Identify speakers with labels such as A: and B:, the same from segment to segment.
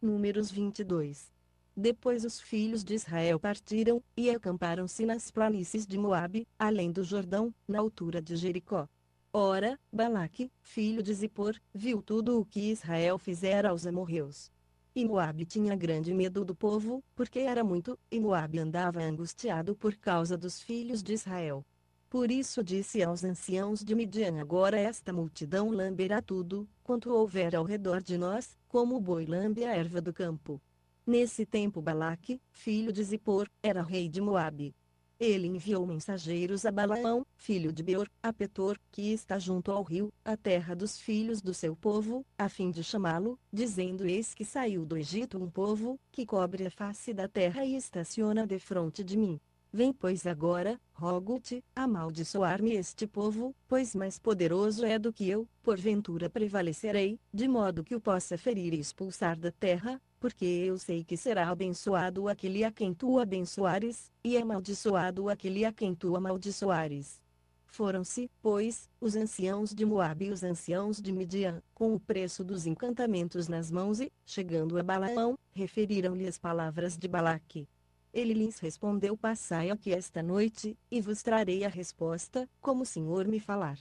A: Números 22. Depois os filhos de Israel partiram, e acamparam-se nas planícies de Moabe, além do Jordão, na altura de Jericó. Ora, Balaque, filho de Zippor, viu tudo o que Israel fizera aos amorreus. E Moabe tinha grande medo do povo, porque era muito, e Moabe andava angustiado por causa dos filhos de Israel. Por isso disse aos anciãos de Midian: agora esta multidão lamberá tudo, quanto houver ao redor de nós, como o boi lambe a erva do campo. Nesse tempo Balaque, filho de Zippor, era rei de Moabe. Ele enviou mensageiros a Balaão, filho de Beor, a Petor, que está junto ao rio, a terra dos filhos do seu povo, a fim de chamá-lo, dizendo: eis que saiu do Egito um povo, que cobre a face da terra e estaciona defronte de mim. Vem pois agora, rogo-te, amaldiçoar-me este povo, pois mais poderoso é do que eu, porventura prevalecerei, de modo que o possa ferir e expulsar da terra, porque eu sei que será abençoado aquele a quem tu abençoares, e amaldiçoado aquele a quem tu amaldiçoares. Foram-se, pois, os anciãos de Moabe e os anciãos de Midian, com o preço dos encantamentos nas mãos e, chegando a Balaão, referiram-lhe as palavras de Balaque. Ele lhes respondeu: passai aqui esta noite, e vos trarei a resposta, como o Senhor me falar.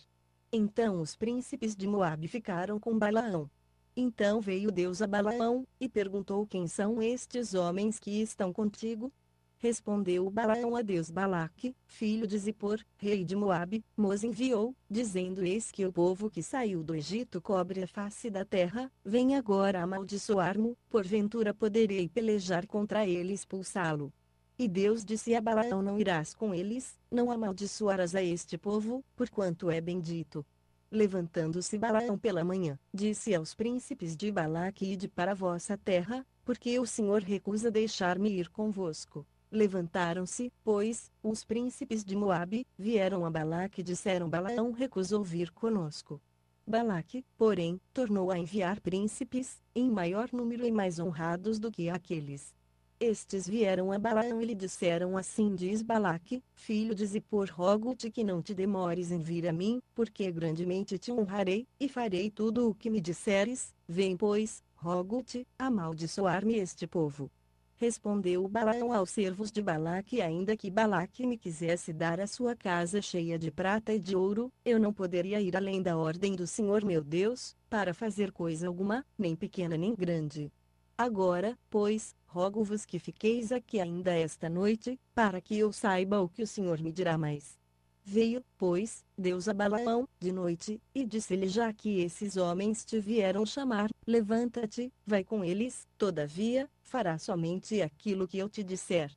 A: Então os príncipes de Moabe ficaram com Balaão. Então veio Deus a Balaão, e perguntou: quem são estes homens que estão contigo? Respondeu Balaão a Deus: Balaque, filho de Zippor, rei de Moabe, nos enviou, dizendo: eis que o povo que saiu do Egito cobre a face da terra, vem agora amaldiçoar-mo, porventura poderei pelejar contra ele e expulsá-lo. E Deus disse a Balaão: não irás com eles, não amaldiçoarás a este povo, porquanto é bendito. Levantando-se Balaão pela manhã, disse aos príncipes de Balaque: ide para a vossa terra, porque o Senhor recusa deixar-me ir convosco. Levantaram-se, pois, os príncipes de Moabe, vieram a Balaque e disseram: Balaão recusou vir conosco. Balaque, porém, tornou a enviar príncipes, em maior número e mais honrados do que aqueles. Estes vieram a Balaão e lhe disseram: assim diz Balaque, filho de Zippor: rogo-te que não te demores em vir a mim, porque grandemente te honrarei, e farei tudo o que me disseres. Vem pois, rogo-te, amaldiçoar-me este povo. Respondeu Balaão aos servos de Balaque: ainda que Balaque me quisesse dar a sua casa cheia de prata e de ouro, eu não poderia ir além da ordem do Senhor meu Deus, para fazer coisa alguma, nem pequena nem grande. Agora, pois, rogo-vos que fiqueis aqui ainda esta noite, para que eu saiba o que o Senhor me dirá mais. Veio, pois, Deus a Balaão, de noite, e disse-lhe: já que esses homens te vieram chamar, levanta-te, vai com eles, todavia, fará somente aquilo que eu te disser.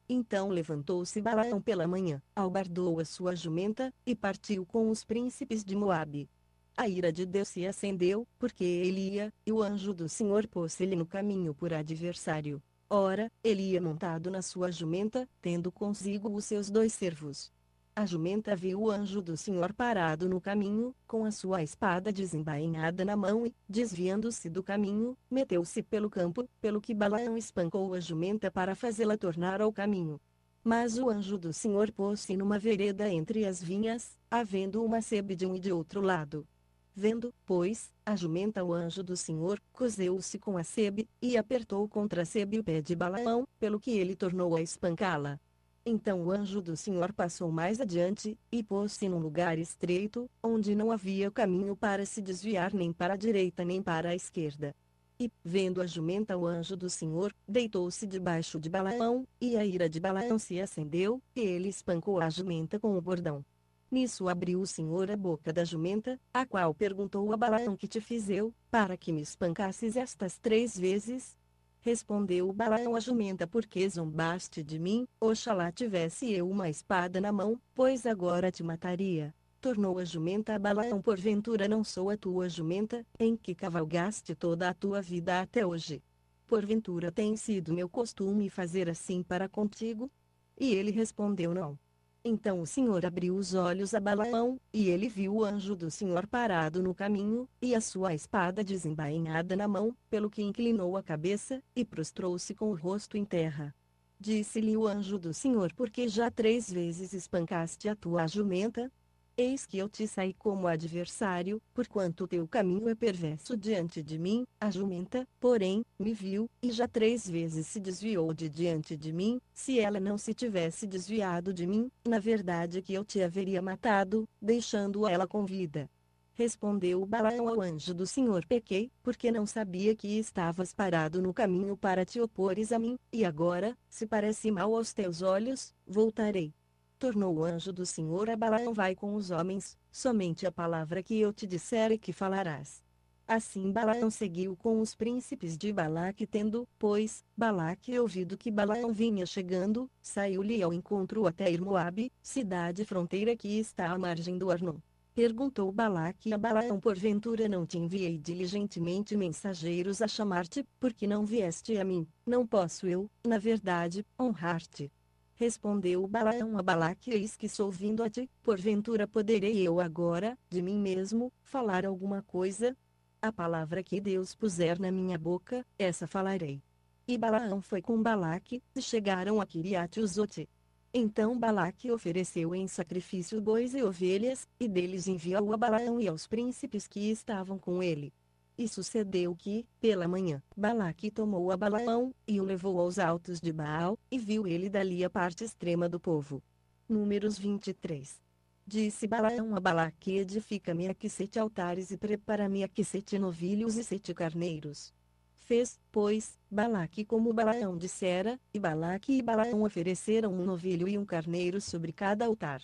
A: Então levantou-se Balaão pela manhã, albardou a sua jumenta, e partiu com os príncipes de Moabe. A ira de Deus se acendeu, porque ele ia, e o anjo do Senhor pôs-se-lhe no caminho por adversário. Ora, ele ia montado na sua jumenta, tendo consigo os seus dois servos. A jumenta viu o anjo do Senhor parado no caminho, com a sua espada desembainhada na mão e, desviando-se do caminho, meteu-se pelo campo, pelo que Balaão espancou a jumenta para fazê-la tornar ao caminho. Mas o anjo do Senhor pôs-se numa vereda entre as vinhas, havendo uma sebe de um e de outro lado. Vendo, pois, a jumenta o anjo do Senhor, cozeu-se com a sebe, e apertou contra a sebe o pé de Balaão, pelo que ele tornou a espancá-la. Então o anjo do Senhor passou mais adiante, e pôs-se num lugar estreito, onde não havia caminho para se desviar nem para a direita nem para a esquerda. E, vendo a jumenta o anjo do Senhor, deitou-se debaixo de Balaão, e a ira de Balaão se acendeu, e ele espancou a jumenta com o bordão. Nisso abriu o Senhor a boca da jumenta, a qual perguntou a Balaão: que te fiz eu, para que me espancasses estas 3 vezes? Respondeu Balaão à jumenta: porque zombaste de mim, oxalá tivesse eu uma espada na mão, pois agora te mataria. Tornou a jumenta a Balaão: porventura não sou a tua jumenta, em que cavalgaste toda a tua vida até hoje? Porventura tem sido meu costume fazer assim para contigo? E ele respondeu: não. Então o Senhor abriu os olhos a Balaão, e ele viu o anjo do Senhor parado no caminho, e a sua espada desembainhada na mão, pelo que inclinou a cabeça, e prostrou-se com o rosto em terra. Disse-lhe o anjo do Senhor: porque já 3 vezes espancaste a tua jumenta? Eis que eu te saí como adversário, porquanto teu caminho é perverso diante de mim. A jumenta, porém, me viu, e já 3 vezes se desviou de diante de mim. Se ela não se tivesse desviado de mim, na verdade que eu te haveria matado, deixando ela com vida. Respondeu Balaão ao anjo do Senhor: pequei, porque não sabia que estavas parado no caminho para te opores a mim, e agora, se parece mal aos teus olhos, voltarei. Tornou o anjo do Senhor a Balaão: vai com os homens, somente a palavra que eu te disser e que falarás. Assim Balaão seguiu com os príncipes de Balaque, tendo, pois, Balaque ouvido que Balaão vinha chegando, saiu-lhe ao encontro até ir Moabe, cidade fronteira que está à margem do Arnon. Perguntou Balaque a Balaão: porventura não te enviei diligentemente mensageiros a chamar-te, porque não vieste a mim? Não posso eu, na verdade, honrar-te? Respondeu Balaão a Balaque: eis que sou vindo a ti, porventura poderei eu agora, de mim mesmo, falar alguma coisa? A palavra que Deus puser na minha boca, essa falarei. E Balaão foi com Balaque, e chegaram a Quiriate-Uzote. Então Balaque ofereceu em sacrifício bois e ovelhas, e deles enviou a Balaão e aos príncipes que estavam com ele. E sucedeu que, pela manhã, Balaque tomou a Balaão, e o levou aos altos de Baal, e viu ele dali a parte extrema do povo. Números 23. Disse Balaão a Balaque: edifica-me aqui 7 altares e prepara-me aqui 7 novilhos e 7 carneiros. Fez, pois, Balaque como Balaão dissera, e Balaque e Balaão ofereceram um novilho e um carneiro sobre cada altar.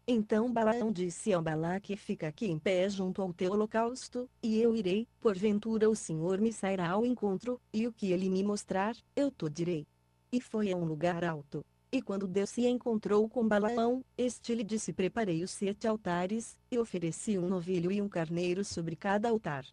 A: Então Balaão disse ao Balaque: fica aqui em pé junto ao teu holocausto, e eu irei, porventura o Senhor me sairá ao encontro, e o que ele me mostrar, eu te direi. E foi a um lugar alto. E quando Deus se encontrou com Balaão, este lhe disse: preparei os 7 altares, e ofereci um novilho e um carneiro sobre cada altar.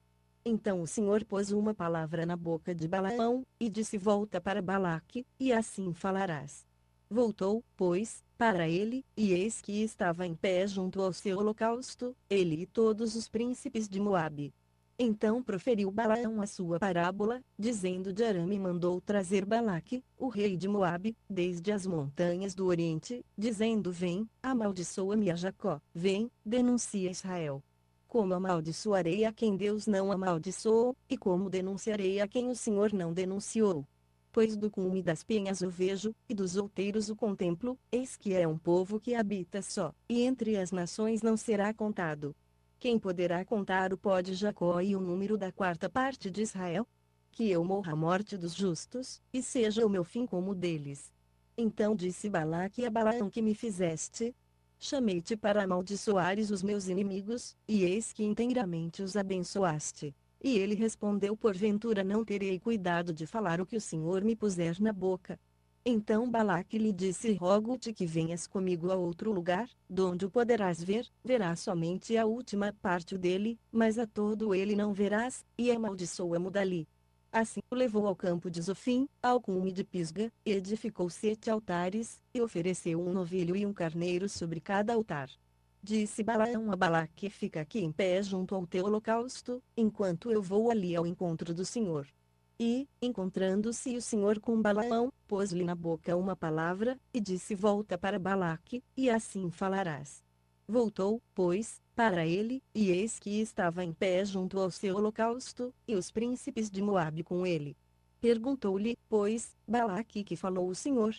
A: Então o Senhor pôs uma palavra na boca de Balaão, e disse: volta para Balaque, e assim falarás. Voltou, pois, para ele, e eis que estava em pé junto ao seu holocausto, ele e todos os príncipes de Moabe. Então proferiu Balaão a sua parábola, dizendo: de Arame mandou trazer Balaque, o rei de Moabe, desde as montanhas do Oriente, dizendo: vem, amaldiçoa-me a Jacó, vem, denuncia Israel. Como amaldiçoarei a quem Deus não amaldiçoou, e como denunciarei a quem o Senhor não denunciou? Pois do cume das penhas o vejo, e dos outeiros o contemplo, eis que é um povo que habita só, e entre as nações não será contado. Quem poderá contar o pó de Jacó e o número da 4ª parte de Israel? Que eu morra a morte dos justos, e seja o meu fim como o deles. Então disse Balaque a Balaão: que me fizeste? Chamei-te para amaldiçoares os meus inimigos, e eis que inteiramente os abençoaste. E ele respondeu: porventura não terei cuidado de falar o que o Senhor me puser na boca? Então Balaque lhe disse: rogo-te que venhas comigo a outro lugar, donde o poderás ver, verás somente a última parte dele, mas a todo ele não verás, e amaldiçoa-mo dali. Assim o levou ao campo de Zofim, ao cume de Pisga, e edificou 7 altares, e ofereceu um novilho e um carneiro sobre cada altar. Disse Balaão a Balaque: fica aqui em pé junto ao teu holocausto, enquanto eu vou ali ao encontro do Senhor. E, encontrando-se o Senhor com Balaão, pôs-lhe na boca uma palavra, e disse: volta para Balaque, e assim falarás. Voltou, pois, para ele, e eis que estava em pé junto ao seu holocausto, e os príncipes de Moabe com ele. Perguntou-lhe, pois, Balaque: que falou o Senhor?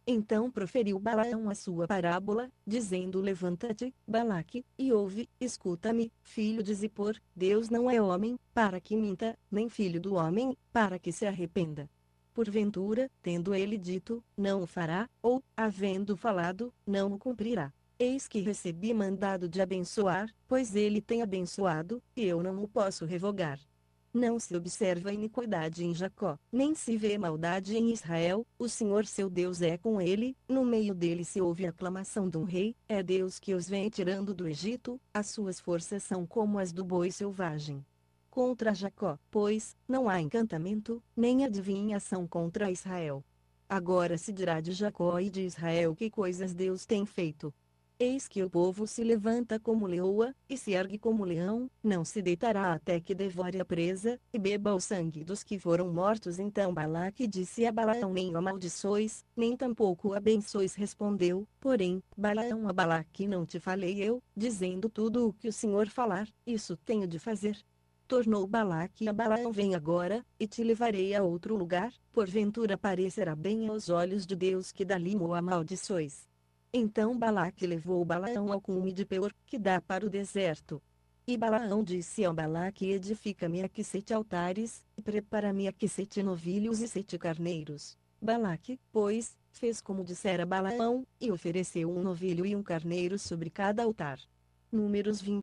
A: Então proferiu Balaão a sua parábola, dizendo: levanta-te, Balaque, e ouve, escuta-me, filho de Zippor, Deus não é homem, para que minta, nem filho do homem, para que se arrependa. Porventura, tendo ele dito, não o fará, ou, havendo falado, não o cumprirá. Eis que recebi mandado de abençoar, pois ele tem abençoado, e eu não o posso revogar. Não se observa iniquidade em Jacó, nem se vê maldade em Israel. O Senhor seu Deus é com ele, no meio dele se ouve a aclamação de um rei. É Deus que os vem tirando do Egito, as suas forças são como as do boi selvagem. Contra Jacó, pois, não há encantamento, nem adivinhação contra Israel. Agora se dirá de Jacó e de Israel: que coisas Deus tem feito. Eis que o povo se levanta como leoa, e se ergue como leão, não se deitará até que devore a presa, e beba o sangue dos que foram mortos. Então Balaque disse a Balaão: nem o amaldiçoes, nem tampouco o abençoes. Respondeu, porém, Balaão a Balaque: não te falei eu, dizendo tudo o que o Senhor falar, isso tenho de fazer. Tornou Balaque a Balaão: vem agora, e te levarei a outro lugar, porventura parecerá bem aos olhos de Deus que dali o amaldiçoes. Então Balaque levou Balaão ao cume de Peor, que dá para o deserto. E Balaão disse ao Balaque: edifica-me aqui 7 altares, e prepara-me aqui 7 novilhos e 7 carneiros. Balaque, pois, fez como dissera Balaão, e ofereceu um novilho e um carneiro sobre cada altar. Números 20.